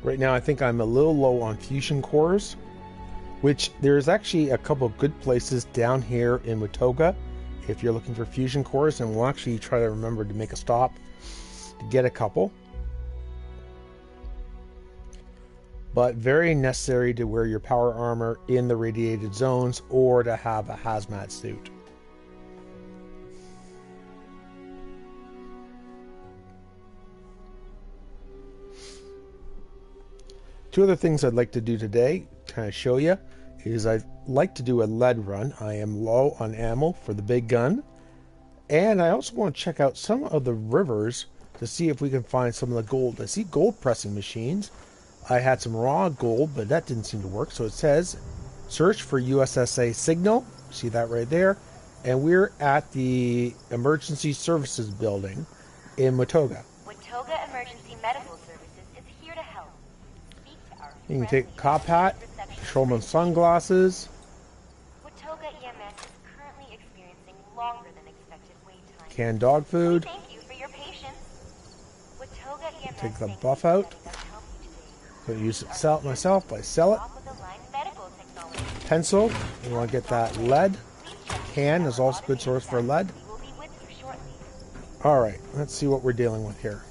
Right now I think I'm a little low on fusion cores, which there's actually a couple of good places down here in Watoga if you're looking for fusion cores, and we'll actually try to remember to make a stop to get a couple. But very necessary to wear your power armor in the radiated zones or to have a hazmat suit. Two other things I'd like to do today, kind of show you, is I'd like to do a lead run. I am low on ammo for the big gun. And I also want to check out some of the rivers to see if we can find some of the gold. I see gold pressing machines. I had some raw gold, but that didn't seem to work. So it says, search for USSA signal. See that right there? And we're at the Emergency Services Building in Watoga. Watoga Emergency Medical Services is here to help. Speak to our You can take a cop hat, patrolman sunglasses. Watoga EMS is currently experiencing longer than expected wait time. Canned dog food. Thank you for your patience. Watoga EMS Take the buff out. Going to use it myself. I sell it. Pencil. You want to get that lead. Can is also a good source for lead. Alright, let's see what we're dealing with here.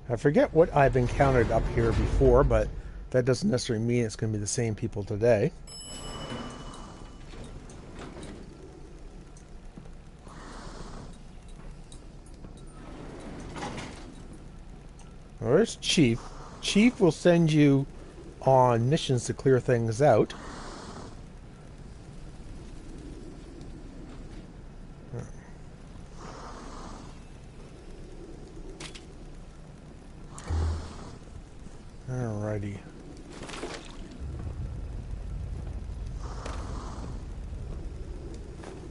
I forget what I've encountered up here before, but that doesn't necessarily mean it's going to be the same people today. Where's Chief? Chief will send you on missions to clear things out. Alrighty.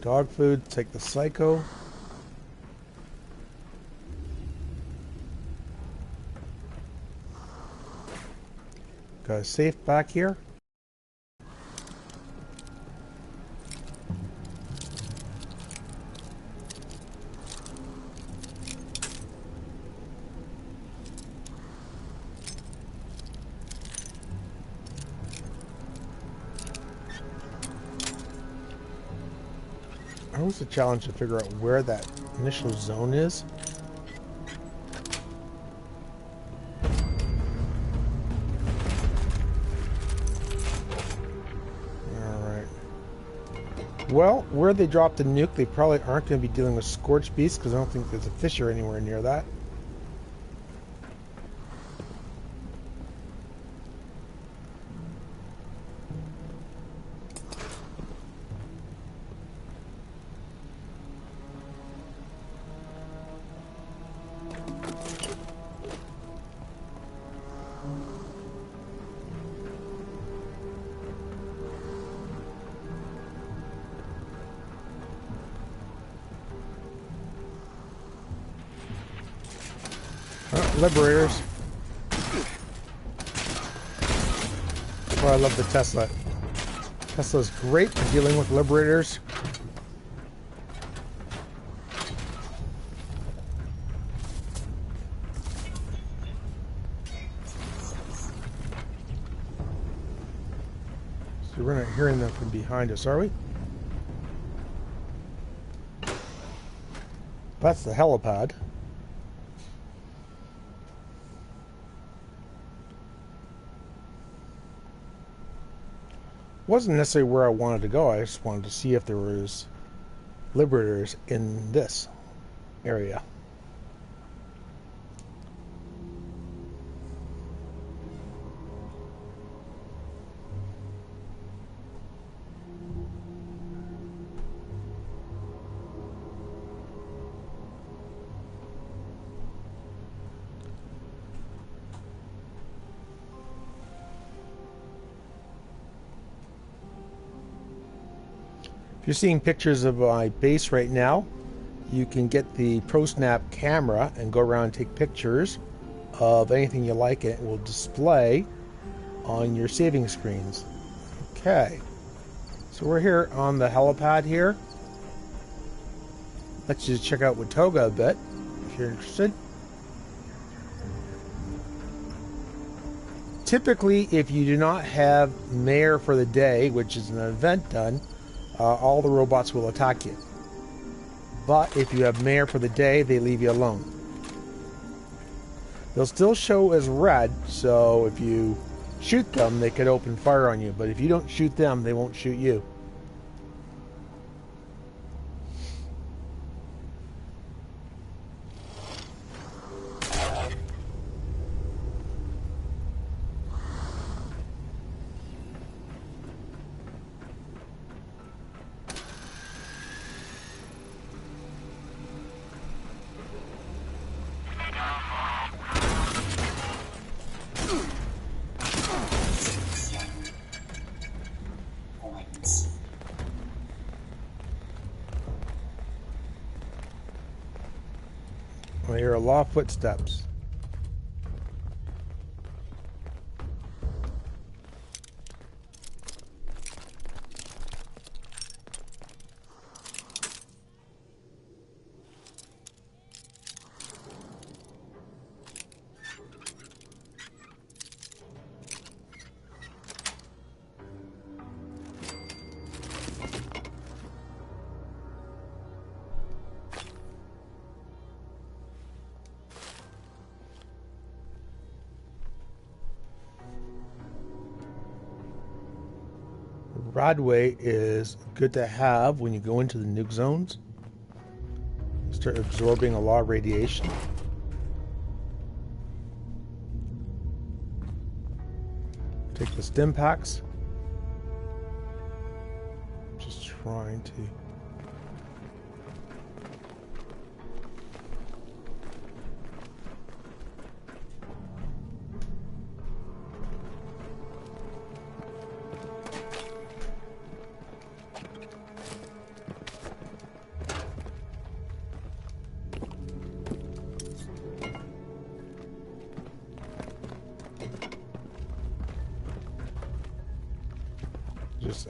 Dog food, take the psycho. Got a safe back here. Always a challenge to figure out where that initial zone is. Well, where they dropped the nuke, they probably aren't going to be dealing with scorched beasts because I don't think there's a fissure anywhere near that. Liberators. Oh, I love the Tesla. Tesla's great for dealing with liberators. So we're not hearing them from behind us, are we? That's the helipad. Wasn't necessarily where I wanted to go. I just wanted to see if there was liberators in this area. If you're seeing pictures of my base right now, you can get the ProSnap camera and go around and take pictures of anything you like, and it will display on your saving screens. Okay, So we're here on the helipad here. Let's just check out Watoga a bit, if you're interested. Typically, if you do not have Mayor for the day, which is an event done, all the robots will attack you. But if you have Mayor for the day, they leave you alone. They'll still show as red, so if you shoot them, they could open fire on you. But if you don't shoot them, they won't shoot you. I hear a lot of footsteps. Rodway is good to have when you go into the nuke zones. Start absorbing a lot of radiation. Take the stim packs. Just trying to.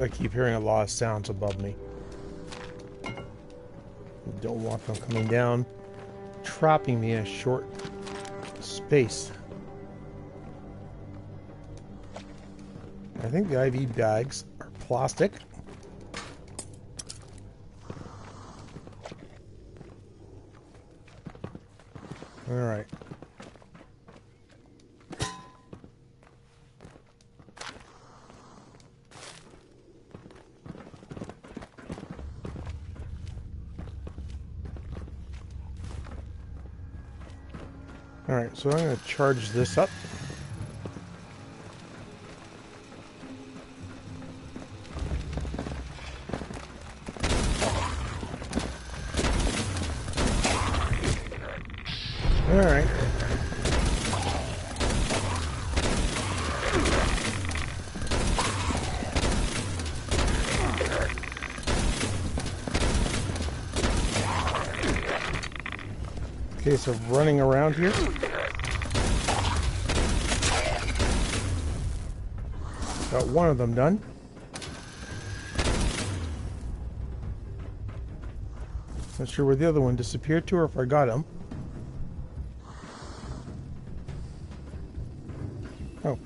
I keep hearing a lot of sounds above me. Don't want them coming down, trapping me in a short space. I think the IV bags are plastic. All right. Alright, so I'm going to charge this up. Alright. Case of running around here. Got one of them done. Not sure where the other one disappeared to or if I got him. Oh.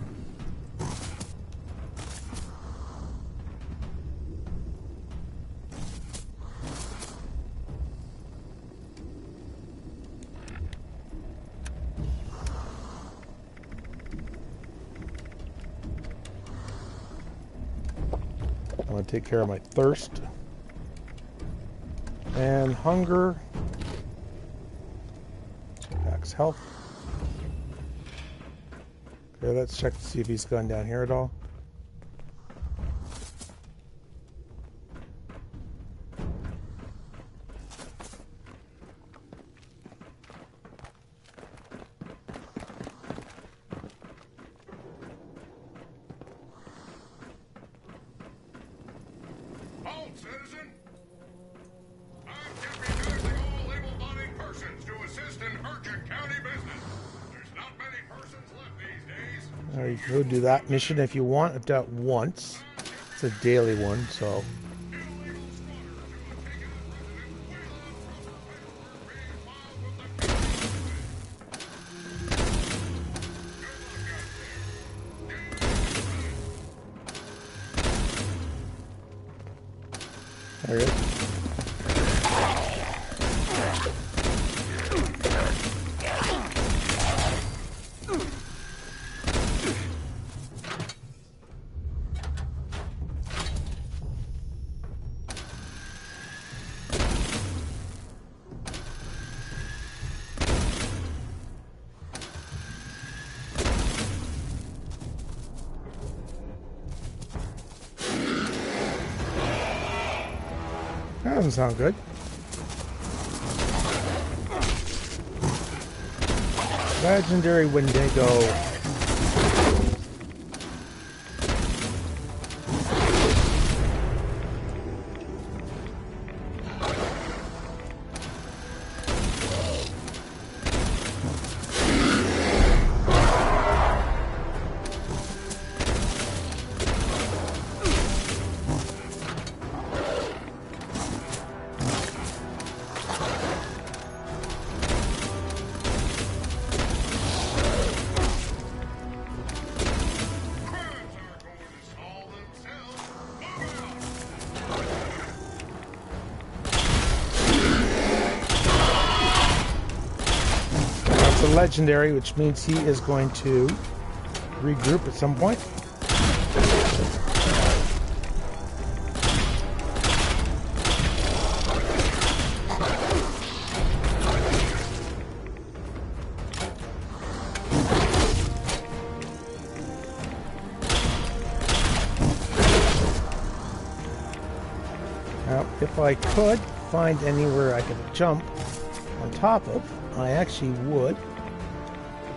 I want to take care of my thirst and hunger. Max health. Okay, let's check to see if he's gone down here at all. Citizen, I'm deputizing all able-bodied persons to assist in urgent county business. There's not many persons left these days. You can go do that mission if you want. I've done it once. It's It's a daily one, so. There it is. That doesn't sound good. Legendary Wendingo. Legendary, which means he is going to regroup at some point. Now, if I could find anywhere I could jump on top of, I actually would.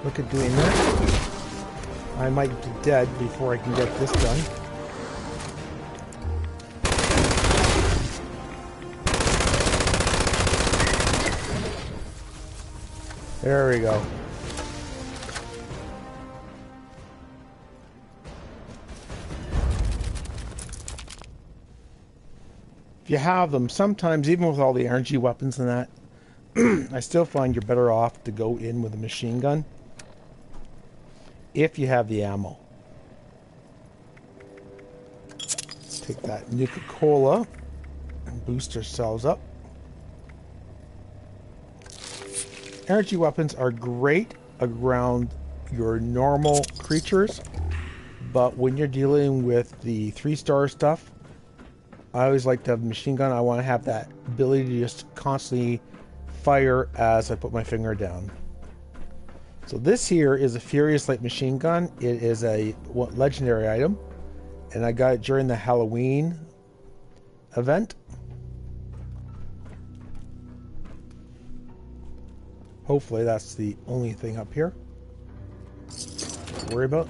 Look at doing that. I might be dead before I can get this done. There we go. If you have them, sometimes even with all the energy weapons and that, I still find you're better off to go in with a machine gun if you have the ammo. Let's take that Nuka-Cola and boost ourselves up. Energy weapons are great around your normal creatures, but when you're dealing with the 3-star stuff, I always like to have a machine gun. I want to have that ability to just constantly fire as I put my finger down. So this here is a Furious Light machine gun. It is a legendary item, and I got it during the Halloween event. Hopefully that's the only thing up here to worry about.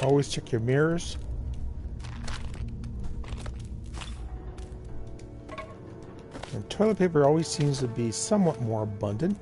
Always check your mirrors. And toilet paper always seems to be somewhat more abundant.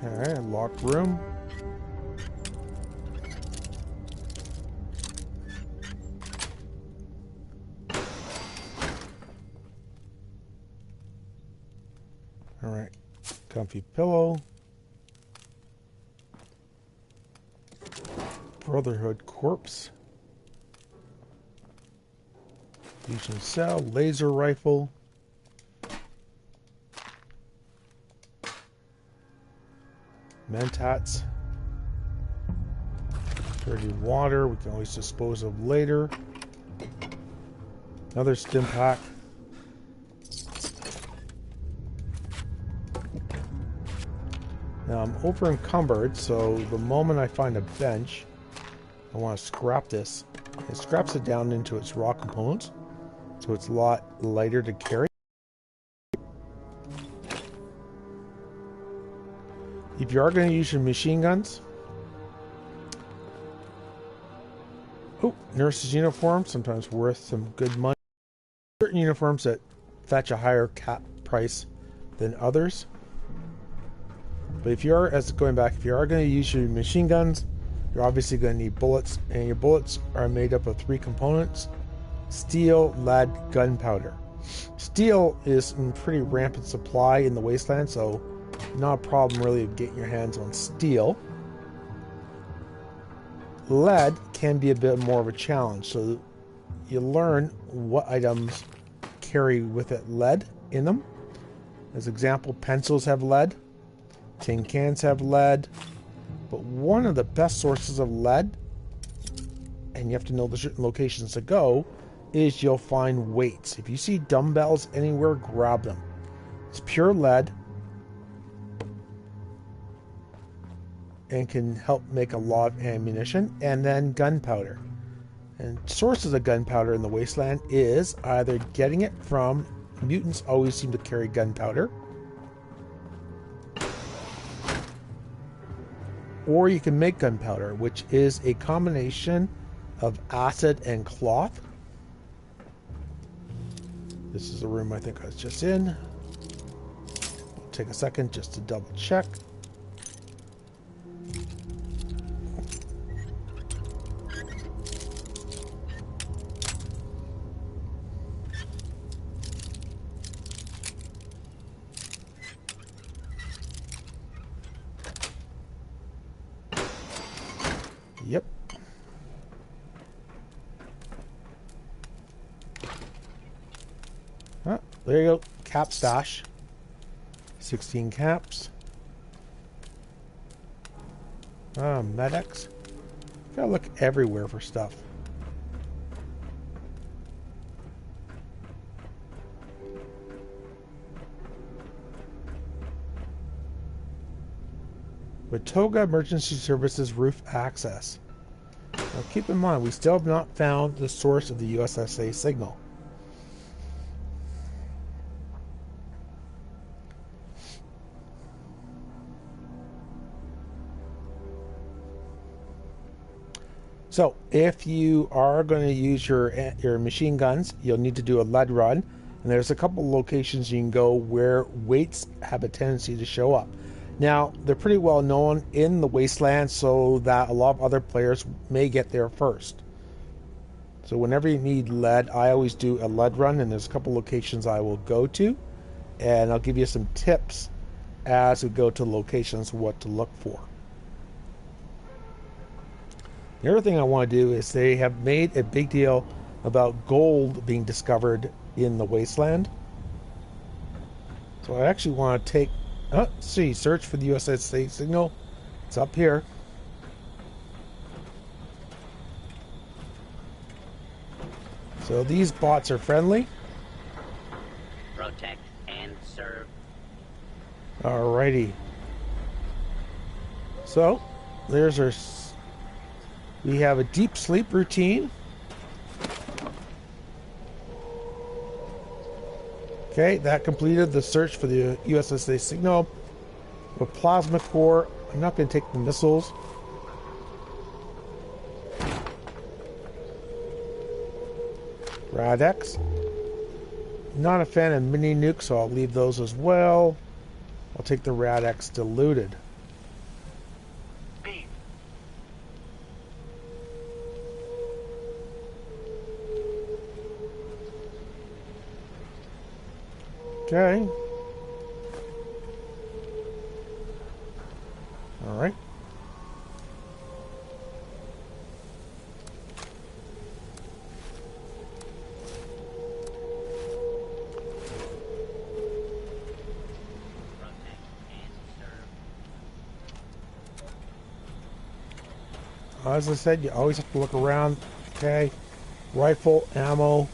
Okay, locked room. comfy pillow. Brotherhood corpse. Fusion cell, laser rifle. Mentats. Dirty water, we can always dispose of later. Another stim pack. Now I'm over encumbered, so the moment I find a bench, I want to scrap this. It scraps it down into its raw components, so it's a lot lighter to carry. If you are going to use your machine guns, nurse's uniform, sometimes worth some good money. Certain uniforms that fetch a higher cap price than others. But if you are, if you are going to use your machine guns, you're obviously going to need bullets, and your bullets are made up of 3 components: steel, lead, gunpowder. Steel is in pretty rampant supply in the wasteland, so not a problem really of getting your hands on steel. Lead can be a bit more of a challenge, so you learn what items carry with it lead in them. As example, pencils have lead, tin cans have lead, but one of the best sources of lead, and you have to know the certain locations to go, is you'll find weights. If you see dumbbells anywhere, grab them. It's pure lead and can help make a lot of ammunition. And then gunpowder. And sources of gunpowder in the wasteland is either getting it from mutants, always seem to carry gunpowder, or you can make gunpowder, which is a combination of acid and cloth. This is the room I think I was just in. I'll take a second just to double check. Yep. Ah, there you go. Cap stash. 16 caps. Ah, medics. Gotta look everywhere for stuff. Watoga Emergency Services roof access. Now keep in mind, we still have not found the source of the USSA signal. So if you are going to use your machine guns, you'll need to do a lead run. And there's a couple locations you can go where weights have a tendency to show up. Now, they're pretty well known in the wasteland, so that a lot of other players may get there first. So whenever you need lead, I always do a lead run, and there's a couple locations I will go to, and I'll give you some tips as we go to locations what to look for. The other thing I want to do is they have made a big deal about gold being discovered in the wasteland. So I actually want to take... see, search for the USSA signal. It's up here. So these bots are friendly. Protect and serve. Alrighty. So, there's our... We have a deep sleep routine. Okay, that completed the search for the USSA signal. A plasma core. I'm not going to take the missiles. Rad-X. Not a fan of mini nukes, so I'll leave those as well. I'll take the Rad-X diluted. Okay. All right. As I said, you always have to look around. Okay. Rifle, ammo.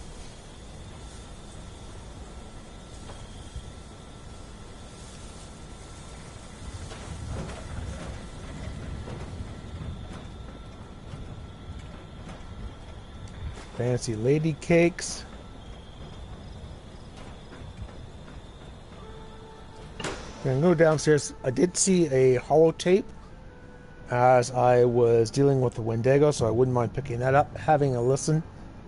Fancy lady cakes. Gonna go downstairs. I did see a holotape as I was dealing with the Wendingo, so I wouldn't mind picking that up, having a listen.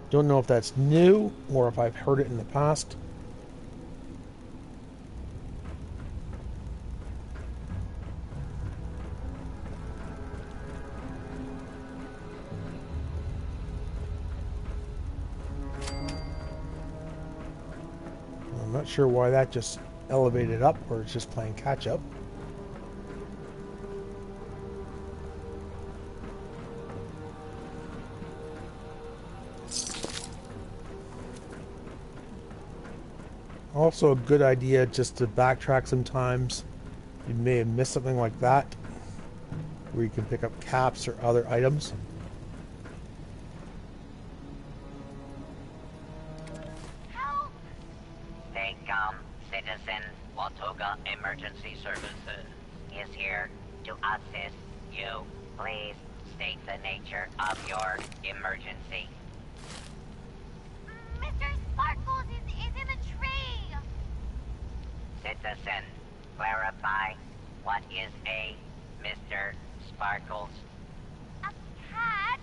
Don't know if that's new or if I've heard it in the past. I'm not sure why that just elevated up, or it's just playing catch up. Also a good idea just to backtrack sometimes. You may have missed something like that, where you can pick up caps or other items. Help! They come, citizen. Watoga Emergency Services is here to assist you. Please state the nature of your emergency. Mr. Sparkles is in a tree. Citizen, clarify what is a Mr. Sparkles? A cat,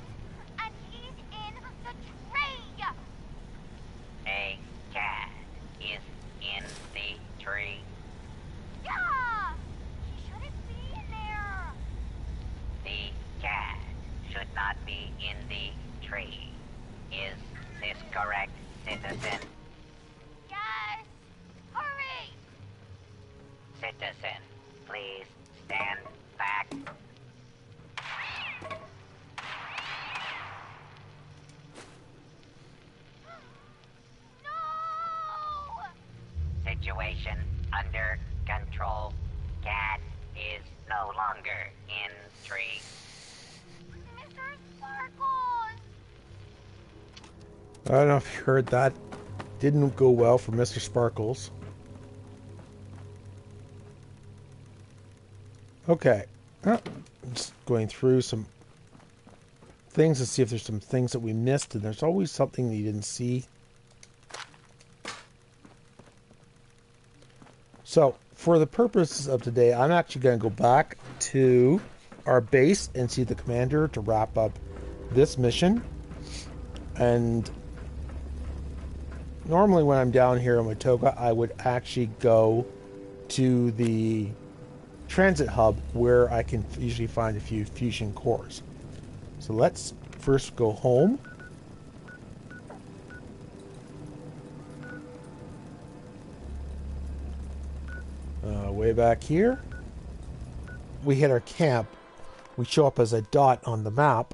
and he's in the tree. A cat is in the tree. Yeah, he shouldn't be in there. The cat should not be in the tree. Is this correct, citizen? Yes, hurry. Citizen, please stand back. No. Situation under control. Cat is no longer in tree. Mr. Sparkles. I don't know if you heard that. Didn't go well for Mr. Sparkles. Okay. I'm just going through some things to see if there's some things that we missed, and there's always something that you didn't see. So, for the purposes of today, I'm actually going to go back to our base and see the commander to wrap up this mission. And normally when I'm down here in Watoga, I would actually go to the transit hub where I can usually find a few fusion cores. So let's first go home. Way back here, we hit our camp. We show up as a dot on the map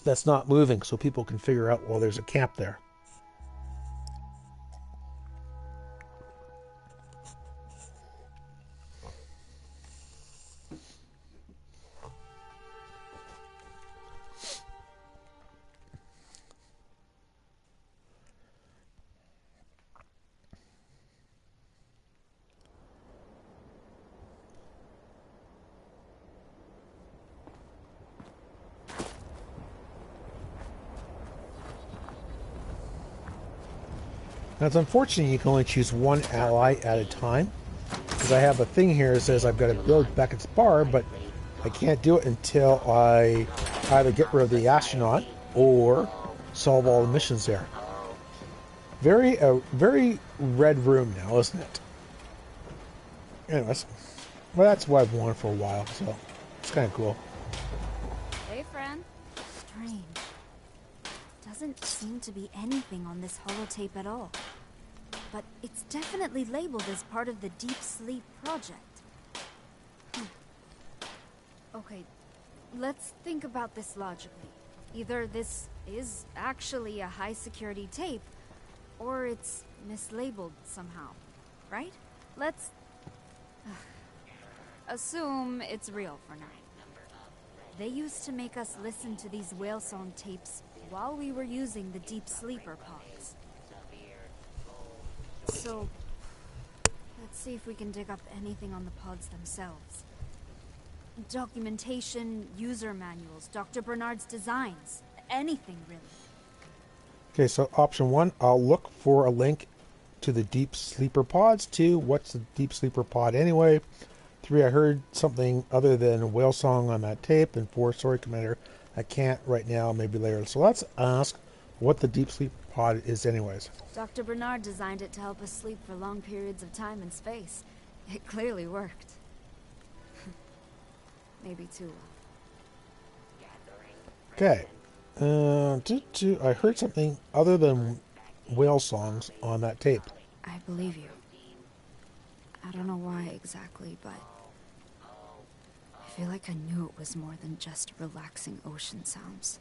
that's not moving, so people can figure out, well, there's a camp there. Now, it's unfortunate you can only choose one ally at a time, because I have a thing here that says I've got to build Beckett's bar, but I can't do it until I either get rid of the astronaut or solve all the missions there. Very red room now, isn't it? Anyways, well, that's what I've wanted for a while, so it's kind of cool. Hey, friend. Strange. Doesn't seem to be anything on this holotape at all. But it's definitely labeled as part of the Deep Sleep project. Okay, let's think about this logically. Either this is actually a high-security tape, or it's mislabeled somehow, right? Let's assume it's real for now. They used to make us listen to these whale song tapes while we were using the deep sleeper pods. So, let's see if we can dig up anything on the pods themselves. Documentation, user manuals, Dr. Bernard's designs, anything really. Okay, so option 1, I'll look for a link to the deep sleeper pods. 2, what's the deep sleeper pod anyway? 3, I heard something other than whale song on that tape. And 4, sorry, Commander, I can't right now, maybe later. So let's ask what the deep sleep pod is anyways. Dr. Bernard designed it to help us sleep for long periods of time and space. It clearly worked. Maybe too well. Okay. I heard something other than whale songs on that tape. I believe you. I don't know why exactly, but I feel like I knew it was more than just relaxing ocean sounds.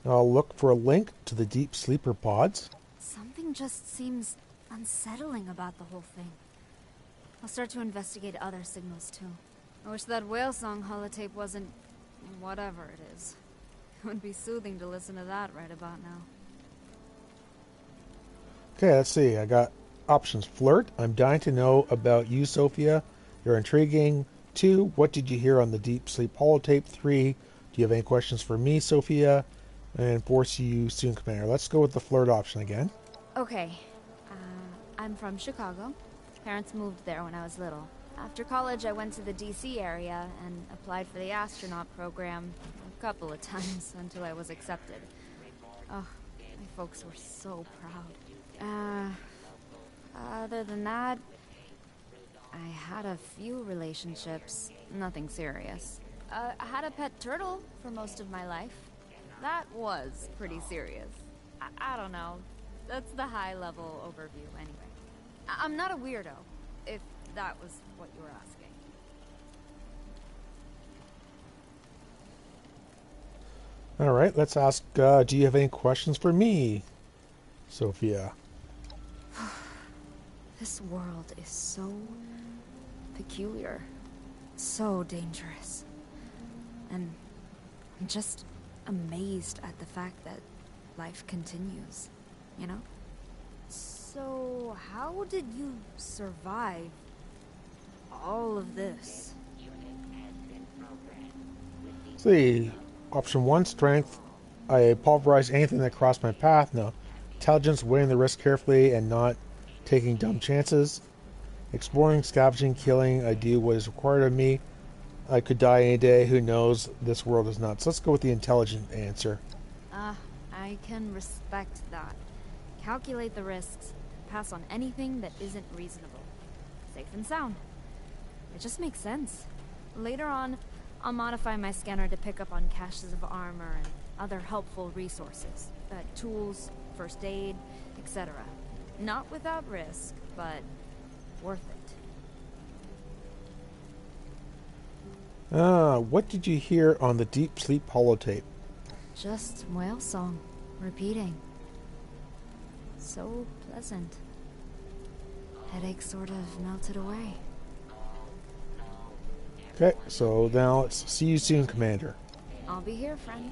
I'll look for a link to the deep sleeper pods. Something just seems unsettling about the whole thing. I'll start to investigate other signals too. I wish that whale song holotape wasn't whatever it is. It would be soothing to listen to that right about now. Okay, let's see. I got options. Flirt. I'm dying to know about you, Sophia. You're intriguing. 2, what did you hear on the deep sleep holotape? 3, do you have any questions for me, Sophia? And 4, see you soon, Commander. Let's go with the flirt option again. Okay. I'm from Chicago. Parents moved there when I was little. After college, I went to the DC area and applied for the astronaut program a couple of times until I was accepted. Oh, my folks were so proud. Other than that, I had a few relationships, nothing serious. I had a pet turtle for most of my life. That was pretty serious. I don't know. That's the high-level overview anyway. I'm not a weirdo, if that was what you were asking. All right, let's ask, do you have any questions for me, Sophia? This world is so peculiar, so dangerous. And I'm just amazed at the fact that life continues, you know? So, how did you survive all of this? See, option 1, strength. I pulverize anything that crossed my path. No. Intelligence, weighing the risk carefully and not taking dumb chances. Exploring, scavenging, killing. I do what is required of me. I could die any day. Who knows? This world is nuts. Let's go with the intelligent answer. I can respect that. Calculate the risks. Pass on anything that isn't reasonable. Safe and sound. It just makes sense. Later on, I'll modify my scanner to pick up on caches of armor and other helpful resources. Tools, first aid, etc. Not without risk, but worth it. What did you hear on the deep sleep holotape? Just whale song, repeating. So pleasant. Headache sort of melted away. Okay, so now let's see you soon, Commander. I'll be here, friend.